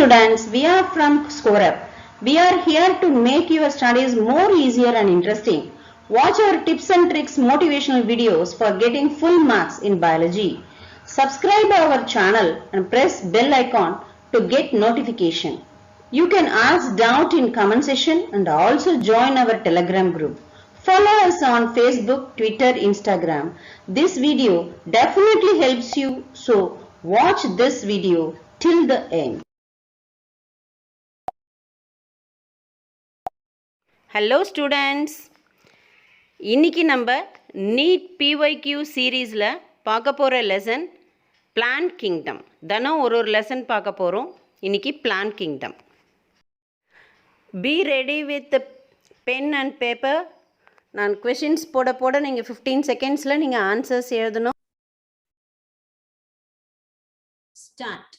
students, we are from ScoreUp. We are here to make your studies more easier and interesting. Watch our tips and tricks motivational videos for getting full marks in biology. Subscribe our channel and press bell icon to get notification. You can ask doubt in comment section and also join our Telegram group. Follow us on Facebook, Twitter, Instagram. This video definitely helps you, so watch this video till the end. Hello students, இன்னைக்கு நம்ம NEET PYQ சீரீஸில் பார்க்க போகிற lesson plant kingdom. தினம் ஒரு lesson பார்க்க போகிறோம். இன்னைக்கு plant kingdom. Be ready with pen and paper. நான் கொஷின்ஸ் போட நீங்கள் 15 செகண்ட்ஸில் நீங்கள் ஆன்சர்ஸ் எழுதணும். Start.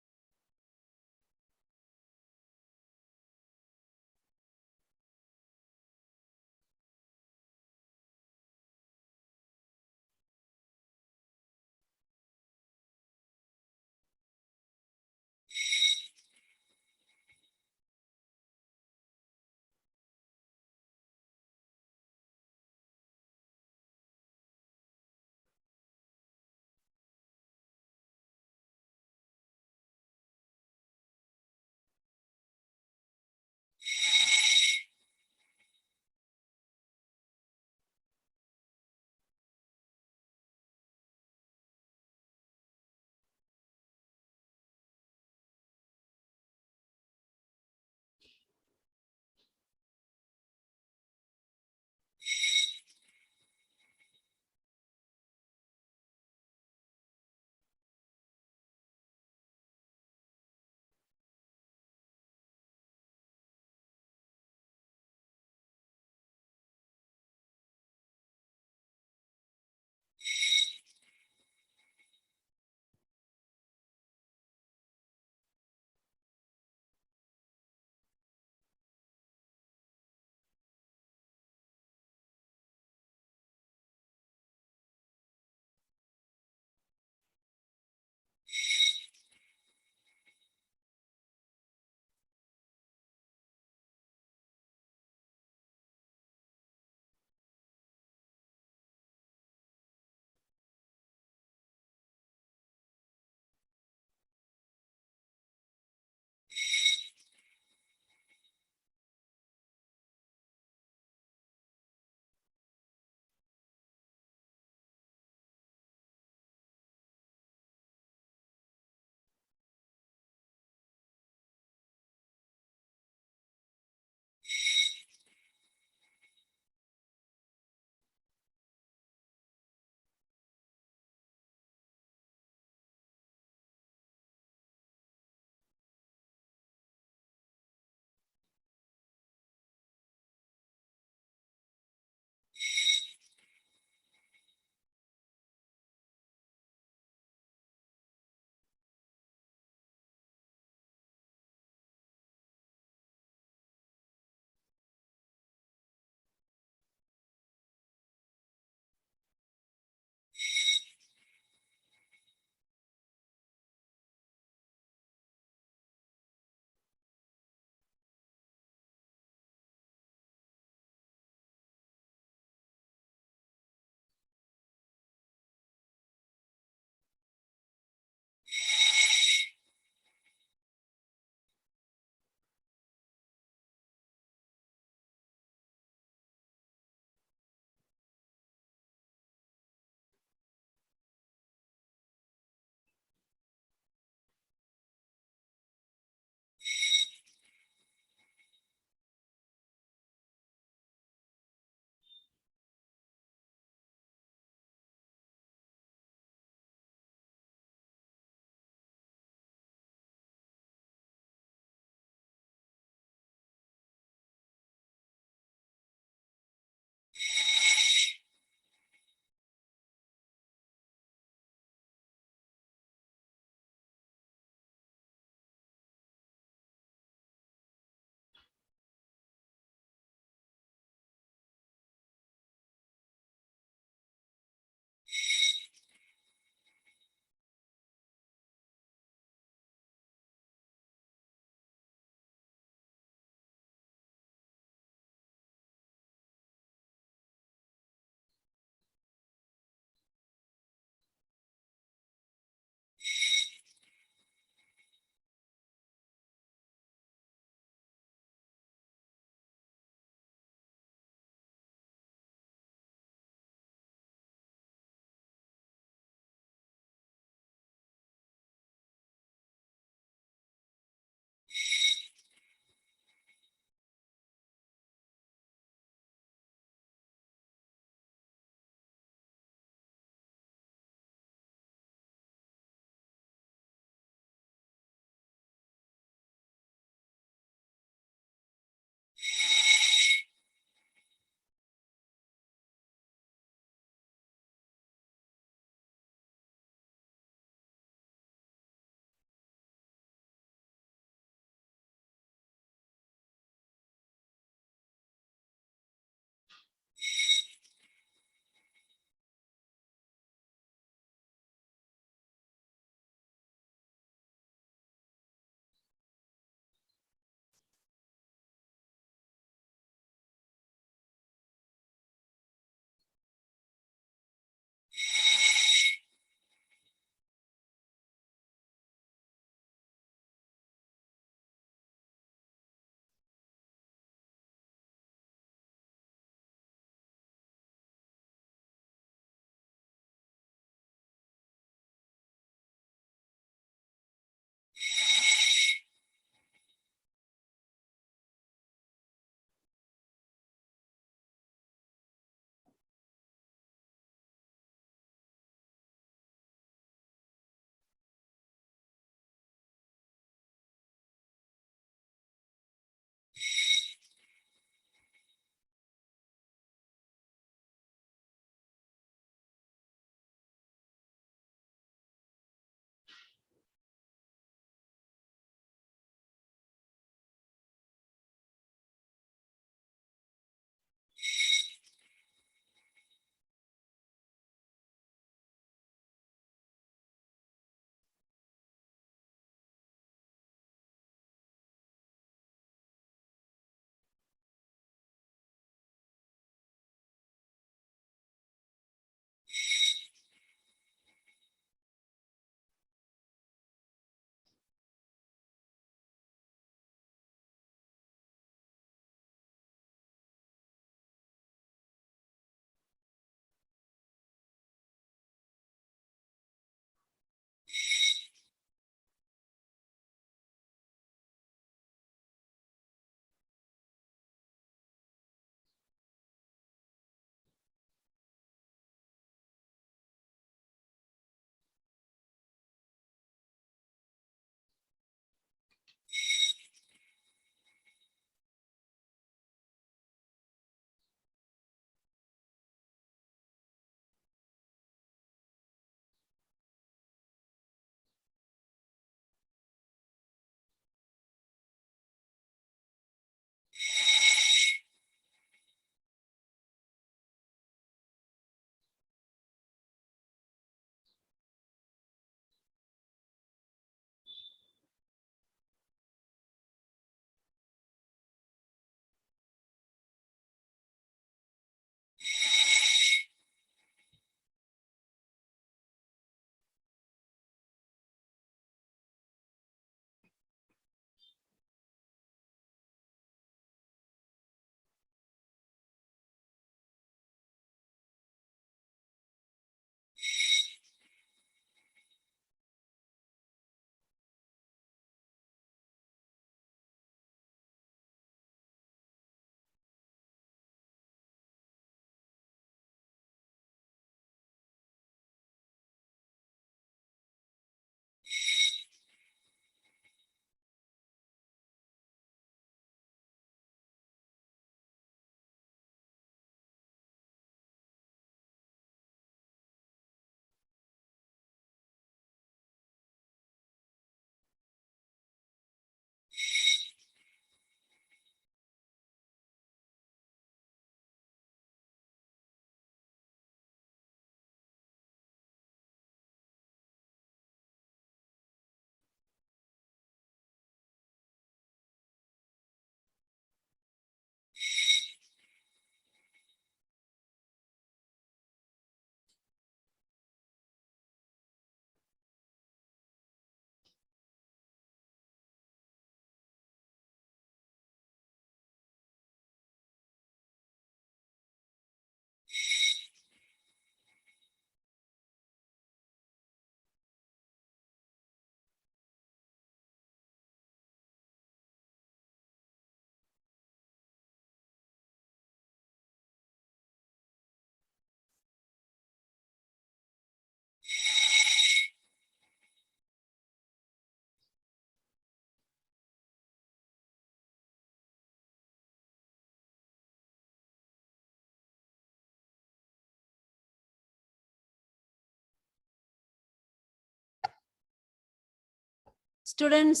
Students,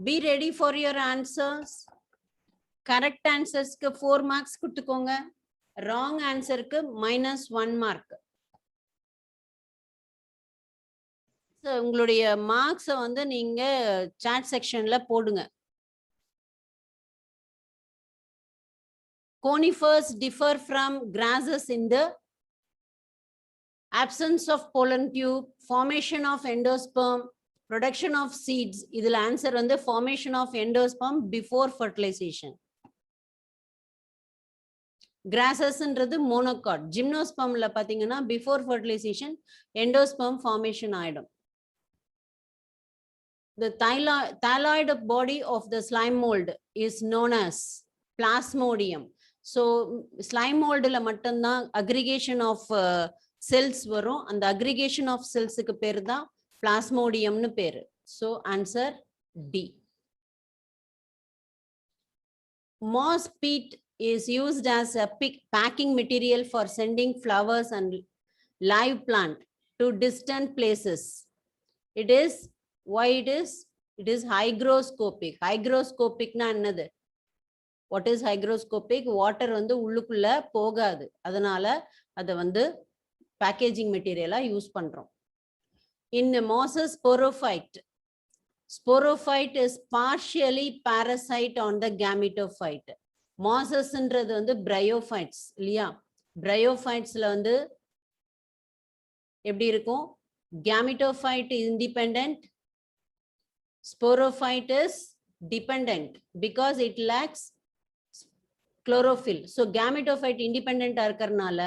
be ready for your answers. Correct answers ku 4 marks kutukonga. Wrong answer ku -1 mark. So உங்களுடைய marks வந்து நீங்க chat sectionல போடுங்க. Conifers differ from grasses in the absence of pollen tube, formation of endosperm, production of seeds. Idhula answer வந்து formation of endosperm before fertilization. Grasses ன்றது monocot. Gymnospermல பாத்தீங்கன்னா before fertilization endosperm formation ஆயிடும். The thyroid body of the slime mold is known as plasmodium. So slime moldல மட்டும்தான் aggregation of cells வரும். அந்த aggregation of cells க்கு பேரு தான் plasmodiumனு பேரு. So answer D. Moss peat is used as a packing material for sending flowers and live plant to distant places. It is why it is hygroscopic. Hygroscopic na என்னது? What is hygroscopic? Water வந்து உள்ளுக்குள்ள போகாது. அதனால அத வந்து packaging material use பண்றோம். In mosses sporophyte. Sporophyte is partially parasite on the gametophyte. Mosses ன்றது வந்து bryophytes இல்லையா? Bryophytesல வந்து எப்படி இருக்கும்? Gametophyte is independent. Sporophyte is dependent because it lacks chlorophyll. So gametophyte independent இருக்கறனால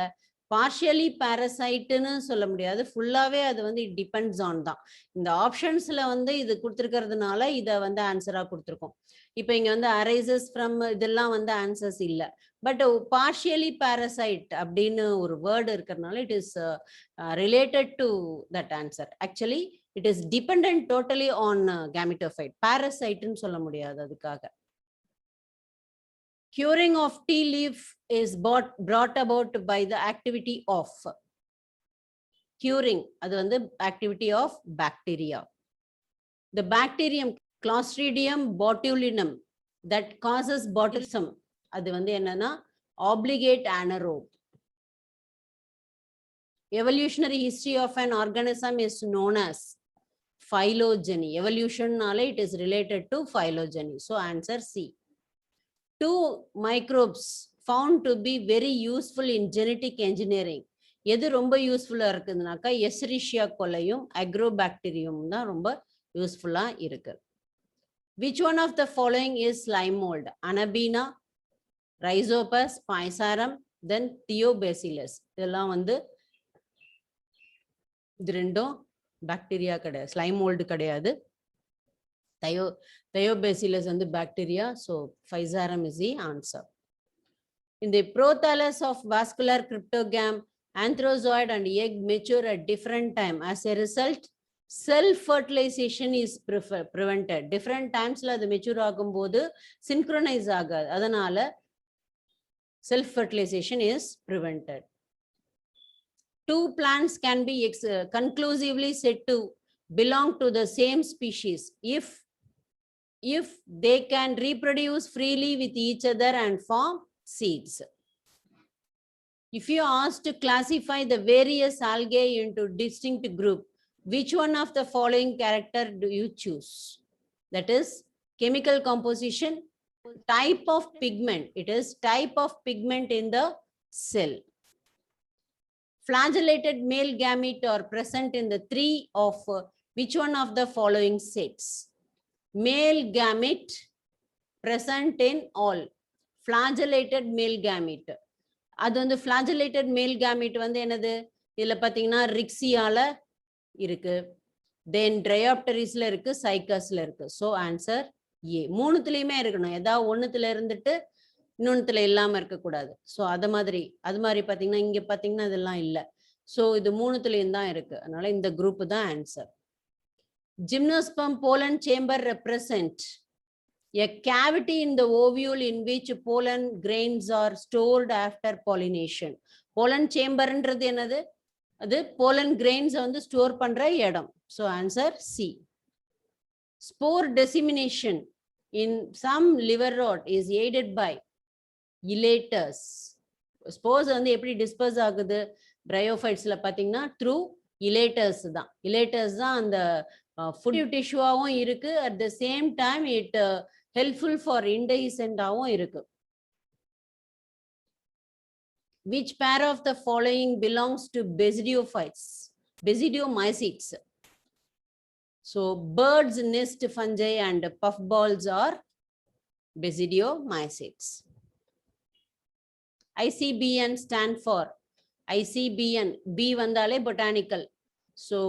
partially parasite ன்னு சொல்ல முடியாது. ஃபுல்லாவே அது வந்து it depends on தான். இந்த ஆப்ஷன்ஸ்ல வந்து இது கொடுத்திருக்கிறதுனால இத வந்து ஆன்சரா கொடுத்திருக்கோம். இப்போ இங்க வந்து arises from இதெல்லாம் வந்து ஆன்சர்ஸ் இல்ல. பட் partially parasite அப்படின்னு ஒரு வேர்ட் இருக்கறனால it is related to that answer. Actually it is dependent totally on gametophyte. Parasite ன்னு சொல்ல முடியாது அதுக்காக. Curing of tea leaf is brought about by the activity of. Curing, அது வந்து activity of bacteria. The bacterium Clostridium botulinum that causes botulism, அது வந்து என்னன்னா obligate anaerobe. Evolutionary history of an organism is known as phylogeny. Evolution நால it is related to phylogeny. So answer C. 2 microbes found to be very useful in genetic engineering. எது ரொம்ப யூஸ்ஃபுல்லா இருக்குதுனாக்கா எஸ்ரிஷியா கொலையும் Agrobacterium தான் ரொம்ப யூஸ்ஃபுல்லா இருக்கு. Which one of the following is slime mold? Anabaena, Rhizopus, Physarum, then Thiobacillus. இதெல்லாம் வந்து இது ரெண்டும் பாக்டீரியா கிடையாது, ஸ்லைம் மோல்டு கிடையாது. Thiobacillus and the bacteria, so Physarum is the answer. In the prothallus of vascular cryptogam, anthrozoid and egg mature at different time. As a result, self-fertilization is prevented. Different times la அது mature ஆகும்போது synchronize ஆகாது. அதனால self-fertilization is prevented. Two plants can be conclusively said to belong to the same species if they can reproduce freely with each other and form seeds. If you are asked to classify the various algae into distinct group, which one of the following character do you choose? That is chemical composition, type of pigment. It is type of pigment in the cell. Flagellated male gamete are present in the 3 of which one of the following sets? Male gamete present in all. Flagellated male gamete. அது வந்து flagellated male gamete வந்து என்னது? இதுல பாத்தீங்கன்னா ரிக்ஸியால இருக்கு, தென் ட்ரையாப்டரிஸ்ல இருக்கு, சைக்கஸ்ல இருக்கு. So answer A. மூணுத்துலயுமே இருக்கணும். ஏதாவது ஒண்ணுத்துல இருந்துட்டு இன்னொன்னுத்துல இல்லாம இருக்கக்கூடாது. ஸோ அது மாதிரி பாத்தீங்கன்னா இங்க பாத்தீங்கன்னா இதெல்லாம் இல்லை. ஸோ இது மூணுத்துலயும் தான் இருக்கு. அதனால இந்த குரூப் தான் answer. Gymnosperm pollen chamber represent a cavity in the ovule in which pollen grains are stored after pollination. Pollen chamber ன்றது என்னது? அது pollen grains வந்து ஸ்டோர் பண்ற இடம். So answer C. Spore dissemination in some liver rot is aided by elaters. Spores வந்து எப்படி disburse ஆகுது பிரையோஃபைட்ஸ்ல பாத்தீங்கன்னா த்ரூ elaters தான். elaters தான் அந்த ஃபுட் டிஷ்யூவாகவும் இருக்கு. At the same time it helpful for இன்டைசென்டாகவும் இருக்கு. Which pair of the following belongs to basidiophytes? Basidiomycetes. So birds nest fungi and puffballs are basidiomycetes. ICBN stand for ICBN. B vandale botanical. So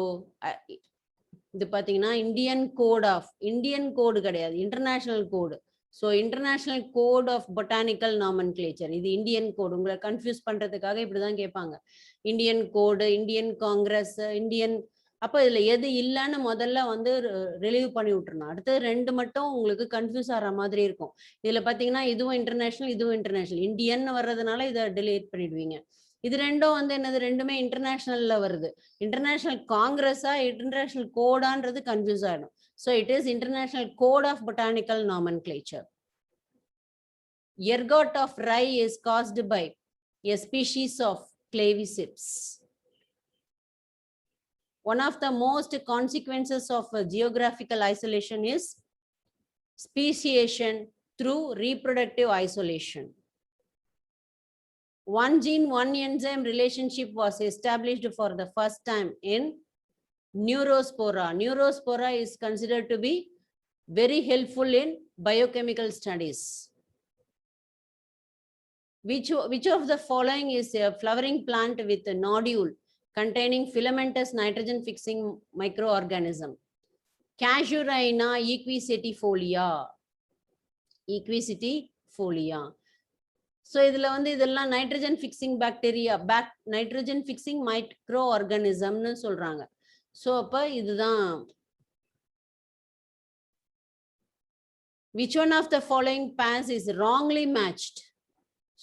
இது பாத்தீங்கன்னா Indian code கிடையாது, international code. So international code of botanical nomenclature. இது Indian code. உங்களை confuse பண்றதுக்காக இப்படிதான் கேட்பாங்க. Indian code, Indian Congress, Indian. அப்போ இதுல எது இல்லைன்னு முதல்ல வந்து ரிலீவ் பண்ணி விட்டுருணும். அடுத்தது ரெண்டு மட்டும் உங்களுக்கு கன்ஃபியூஸ் ஆகிற மாதிரி இருக்கும். இதுல பாத்தீங்கன்னா இதுவும் இன்டர்நேஷனல், இதுவும் இன்டர்நேஷனல். இந்தியன் வர்றதுனால இதை டிலீட் பண்ணிடுவீங்க. இது ரெண்டும் வந்து என்னது, ரெண்டுமே இன்டர்நேஷனல்ல வருது. இன்டர்நேஷனல் காங்கிரஸா இன்டர்நேஷனல் கோடான்றது கன்ஃபியூஸ் ஆயிடும். So it is International Code of Botanical Nomenclature. Ergot of rye is caused by a species of Claviceps. One of the most consequences of geographical isolation is speciation through reproductive isolation. One gene, one enzyme relationship was established for the first time in Neurospora. Neurospora is considered to be very helpful in biochemical studies. Which of the following is a flowering plant with a nodule containing filamentous nitrogen fixing microorganism? Casuarina equisetifolia. Equisetifolia. So இதுல வந்து இதெல்லாம் nitrogen fixing bacteria, nitrogen fixing micro ஆர்கானிசம்னு சொல்றாங்க. So அப்போ இதுதான். Which one of the following pairs is wrongly matched?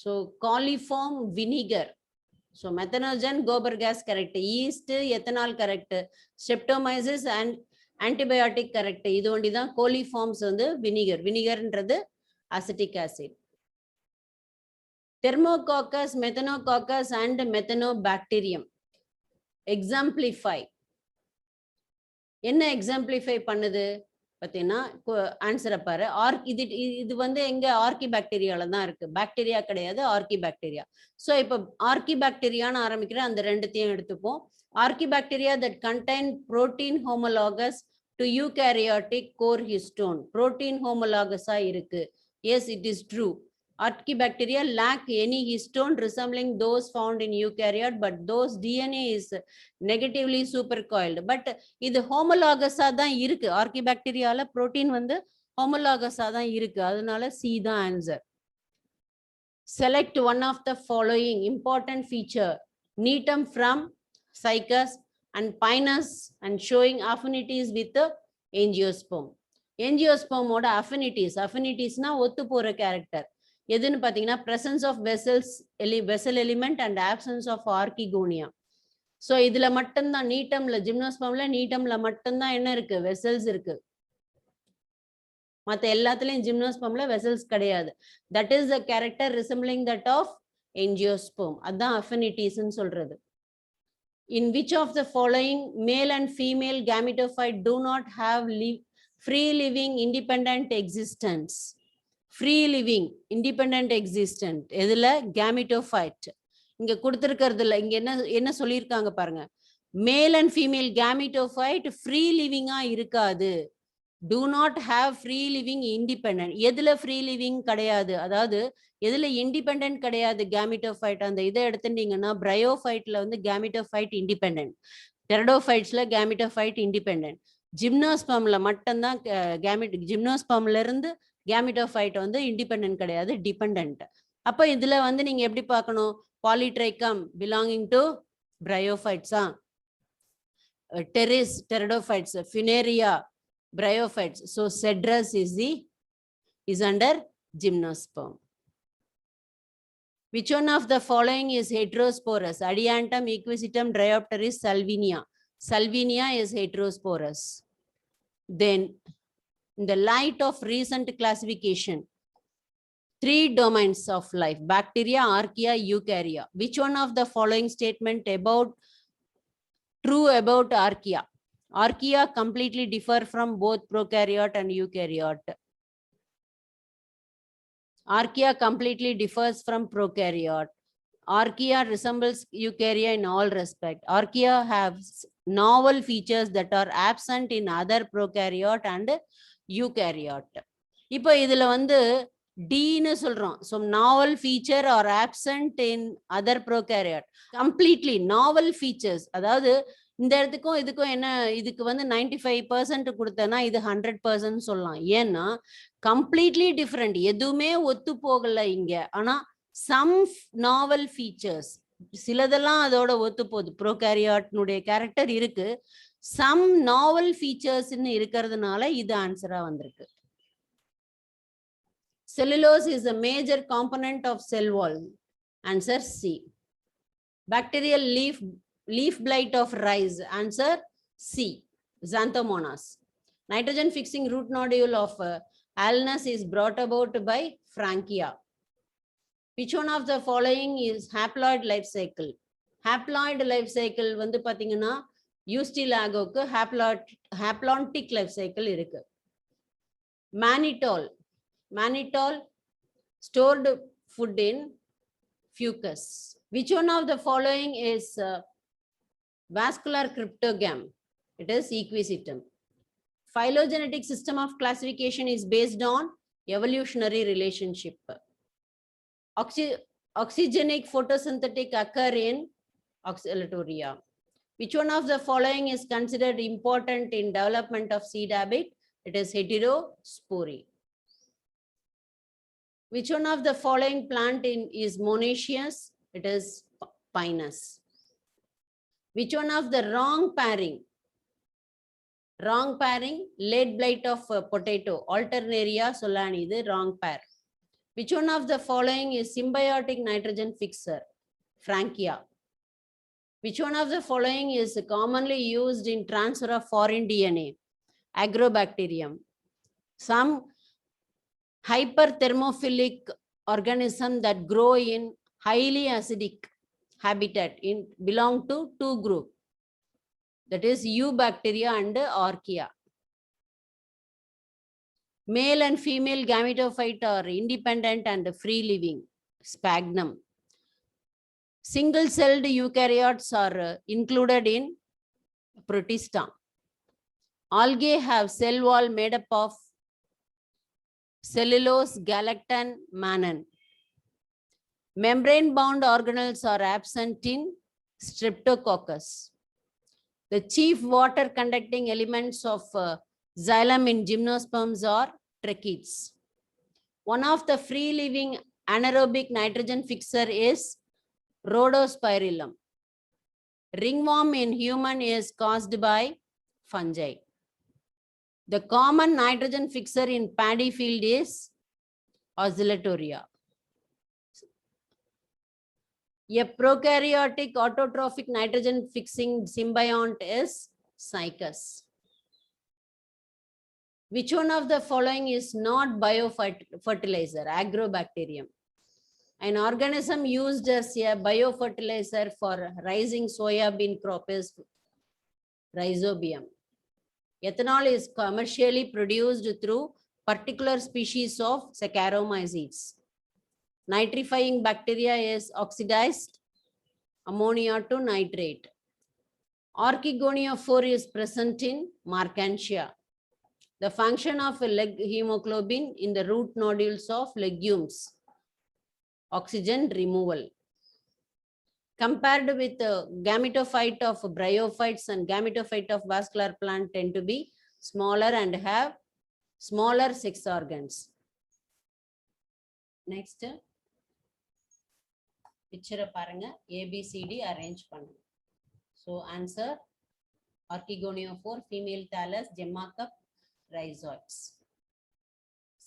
So coliform vinegar. So methanogen, gobar gas correct. Yeast, ethanol correct. Streptomyces and antibiotic correct. இது ஒண்டி தான் coliforms வந்து vinegar. வினிகர்ன்றது acetic acid. Thermococcus, methanococcus and methanobacterium. Exemplify. என்ன எக்ஸாம்பிளிஃபை பண்ணுது பார்த்தீங்கன்னா ஆன்சரை பாரு. இது வந்து எங்க ஆர்கி பாக்டீரியால தான் இருக்கு. பாக்டீரியா கிடையாது, ஆர்கி பாக்டீரியா. ஸோ இப்போ ஆர்கி பாக்டீரியான்னு ஆரம்பிக்கிற அந்த ரெண்டுத்தையும் எடுத்துப்போம். Archaebacteria that contain protein homologous to eukaryotic core histone. Protein ஹோமோலாகஸா இருக்கு. Yes, it is true. Archaebacteria lack any histone resembling those found in eukaryote, but those DNA is negatively supercoiled. But இது ஹோமோலாகஸா தான் இருக்கு. ஆர்கிபாக்டீரியால protein வந்து ஹோமோலாகஸா தான் இருக்கு. அதனால C தான் answer. Select one of the following important feature: Neatum from Cycas and Pinus and showing affinities with the angiosperm. Angiosperm ஓட affinities னா ஒத்து போற கேரக்டர் எதுன்னு பாத்தீங்கன்னா presence of vessel element and absence of archegonia. So இதுல மட்டும்தான் நீட்டம்ல, ஜிம்னோஸ்பர்ம்ல நீட்டம்ல மட்டும்தான் என்ன இருக்கு, வெசல்ஸ் இருக்கு. மற்ற எல்லாத்துலயும் ஜிம்னோஸ்பர்ம்ல வெசல்ஸ் கிடையாது. That is the character resembling that of angiosperm. அதான் அஃபினிட்டிஸ்ன்னு சொல்றது. In which of the following male and female gametophyte do not have free living independent existence? Free living independent existent எதுல, gametophyte. இங்க கொடுத்திருக்கிறதுல இங்க என்ன சொல்லியிருக்காங்க பாருங்க. Male and female gametophyte free லிவிங்கா இருக்காது. do not have free living independent. எதுல free living கிடையாது, அதாவது எதுல இண்டிபெண்டன்ட் கிடையாது gametophyte, அந்த இதை எடுத்துட்டீங்கன்னா பிரையோஃபைட்ல வந்து gametophyte இண்டிபெண்டன்ட், டெரடோஃபைட்ஸ்ல gametophyte இண்டிபெண்டன்ட், ஜிம்னோஸ்பர்ம்ல மட்டும்தான் ஜிம்னோஸ்பர்ம்ல இருந்து gametophyte வந்து இண்டிபெண்டன்ட் கிடையாது, டிபெண்டன்ட். அப்ப இதுல வந்து நீங்க எப்படி பார்க்கணும், பாலிட்ரைக்கம் பிலாங்கிங் டு பிரையோஃபைட்ஸா, Pteris pteridophytes, Funaria bryophytes. So Cedrus is under gymnosperm. Which one of the following is heterosporous? Adiantum, equisitum, Dryopteris, Salvinia. Salvinia is heterosporous. Then In the light of recent classification, 3 domains of life: bacteria, archaea, eukarya. Which one of the following statement about true about archaea? Archaea completely differ from both prokaryote and eukaryote. Archaea completely differs from prokaryote. Archaea resembles eukarya in all respects. Archaea have novel features that are absent in other prokaryote and eukaryote. இப்போ இதுல வந்து Dன்னு சொல்றோம். So novel feature or absent in other prokaryote. Completely novel features. அதாவது இந்த இடத்துக்கும் இதுக்கும் என்ன, இதுக்கு வந்து 95% கொடுத்தனா இது 100% சொல்லலாம். ஏன்னா கம்ப்ளீட்லி டிஃப்ரெண்ட், எதுவுமே ஒத்து போகல இங்க. ஆனா சம் நாவல் ஃபீச்சர்ஸ், சிலதெல்லாம் அதோட ஒத்து போகுது. ப்ரோகாரியாட்னுடைய கேரக்டர் இருக்கு, சம் நாவல் ஃபீச்சர்ஸ்ன்னு இருக்கிறதுனால இது ஆன்சரா வந்திருக்கு. Cellulose is a major component of cell wall. Answer C. Bacterial leaf blight of rice. Answer C. Xanthomonas. Nitrogen fixing root nodule of Alnus is brought about by Frankia. Which one of the following is haploid life cycle? Haploid life cycle வந்து பாத்தீங்கன்னா யூஸ்டிலாகோக்கு haplontic life cycle இருக்கு. Mannitol stored food in fucus. Which one of the following is vascular cryptogam? It is equisetum. Phylogenetic system of classification is based on evolutionary relationship. Oxygenic photosynthetic occur in Oxalatoria. Which one of the following is considered important in development of seed habit? It is heterospory. Which one of the following plant is monoecious? It is pinus. Which one of the wrong pairing? Late blight of potato, Alternaria solani, the wrong pair. Which one of the following is symbiotic nitrogen fixer? Frankia. Which one of the following is commonly used in transfer of foreign DNA? Agrobacterium. Some hyperthermophilic organisms that grow in highly acidic habitat belong to 2 groups. That is Eubacteria and Archaea. Male and female gametophyte are independent and free living. Sphagnum. Single-celled eukaryotes are included in Protista. Algae have cell wall made up of cellulose, galactan, mannan. Membrane-bound organelles are absent in Streptococcus. The chief water-conducting elements of xylem in gymnosperms are tracheids. One of the free-living anaerobic nitrogen fixer is Rhodospirillum. Ringworm in human is caused by fungi. The common nitrogen fixer in paddy field is Oscillatoria. A prokaryotic autotrophic nitrogen fixing symbiont is Cycas. Which one of the following is not biofertilizer? Agrobacterium. An organism used as a biofertilizer for rising soybean crop is Rhizobium. Ethanol is commercially produced through particular species of Saccharomyces. Nitrifying bacteria is oxidized ammonia to nitrate. Archegoniophore is present in Marchantia. The function of leg hemoglobin in the root nodules of legumes. Oxygen removal. Compared with the gametophyte of bryophytes and gametophyte of vascular plant tend to be smaller and have smaller sex organs. Next, picture paranga ABCD arrange pannu. So answer Archegoniophore, female thallus, gemma cup, rhizoids.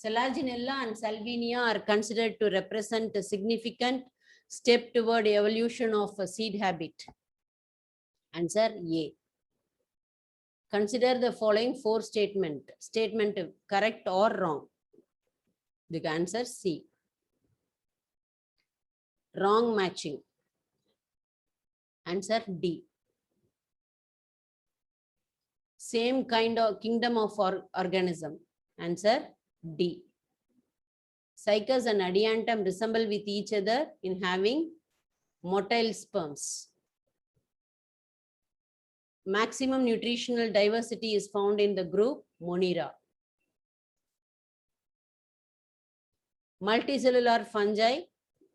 Selaginella and Salvinia are considered to represent a significant step toward evolution of a seed habit. Answer A. Consider the following 4 statement correct or wrong. The answer C. Wrong matching. Answer D. Same kind of kingdom of organism. Answer D. Cycas and adiantum resemble with each other in having motile sperms. Maximum nutritional diversity is found in the group Monera. Multicellular fungi,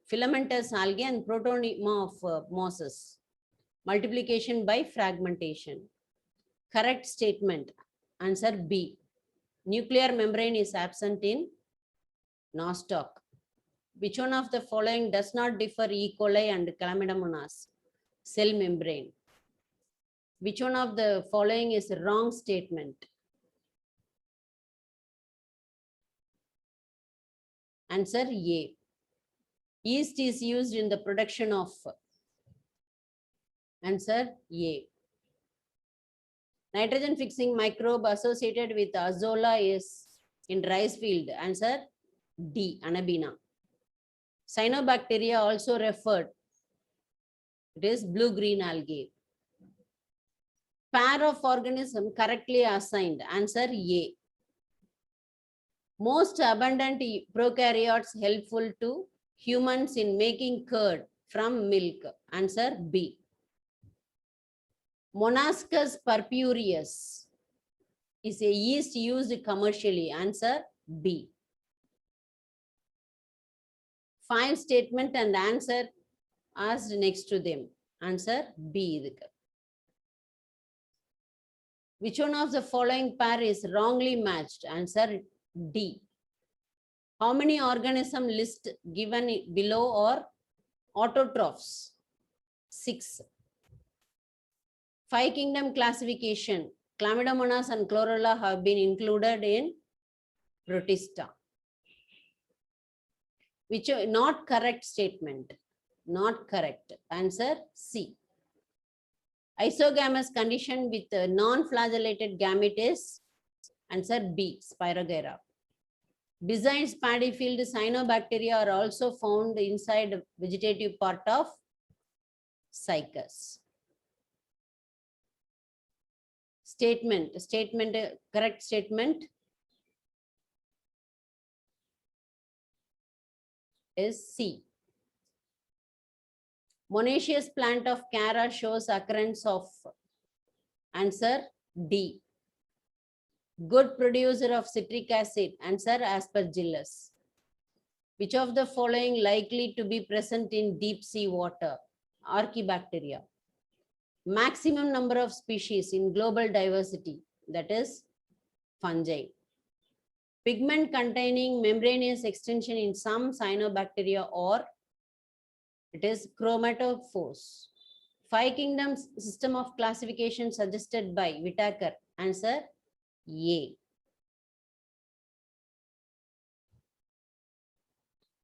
filamentous algae and protonema of mosses. Multiplication by fragmentation. Correct statement. Answer B. Nuclear membrane is absent in nostoc. Which one of the following does not differ E. coli and Chlamydomonas? Cell membrane. Which one of the following is a wrong statement? Answer A. Yeast is used in the production of. Answer A. Nitrogen fixing microbe associated with azolla is in rice field. Answer D. Anabina. Cyanobacteria also referred. It is blue-green algae. Pair of organism correctly assigned. Answer A. Most abundant prokaryotes helpful to humans in making curd from milk. Answer B. Monascus purpureus is a yeast used commercially. Answer B. 5 statement and answer asked next to them. Answer B. Which one of the following pair is wrongly matched? Answer D. How many organism list given below are autotrophs? 6. 5 kingdom classification. Chlamydomonas and chlorella have been included in Protista. Which are not correct statement? Not correct. Answer C. Isogamous condition with non-flagellated gamete is. Answer B. Spirogyra. Besides paddy field, cyanobacteria are also found inside vegetative part of cycas. Statement, correct statement is C. Monoecious plant of Cara shows occurrence of. Answer D. Good producer of citric acid. Answer Aspergillus. Which of the following likely to be present in deep sea water? Archaebacteria. Maximum number of species in global diversity, that is fungi. Pigment containing membranous extension in some cyanobacteria or it is chromatophores. 5 kingdoms system of classification suggested by Whitaker. Answer A.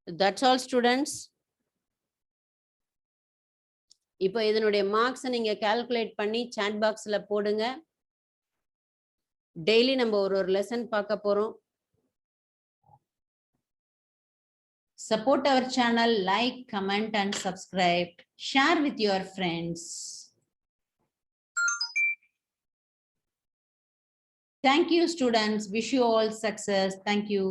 That's all students. இப்போ இதனுடைய marks நீங்க calculate பண்ணி chat பாக்ஸ்ல போடுங்க. Daily நம்ம ஒரு lesson பார்க்க போறோம். Support our channel, like, comment and subscribe. Share with your friends. Thank you students. Wish you all success. Thank you.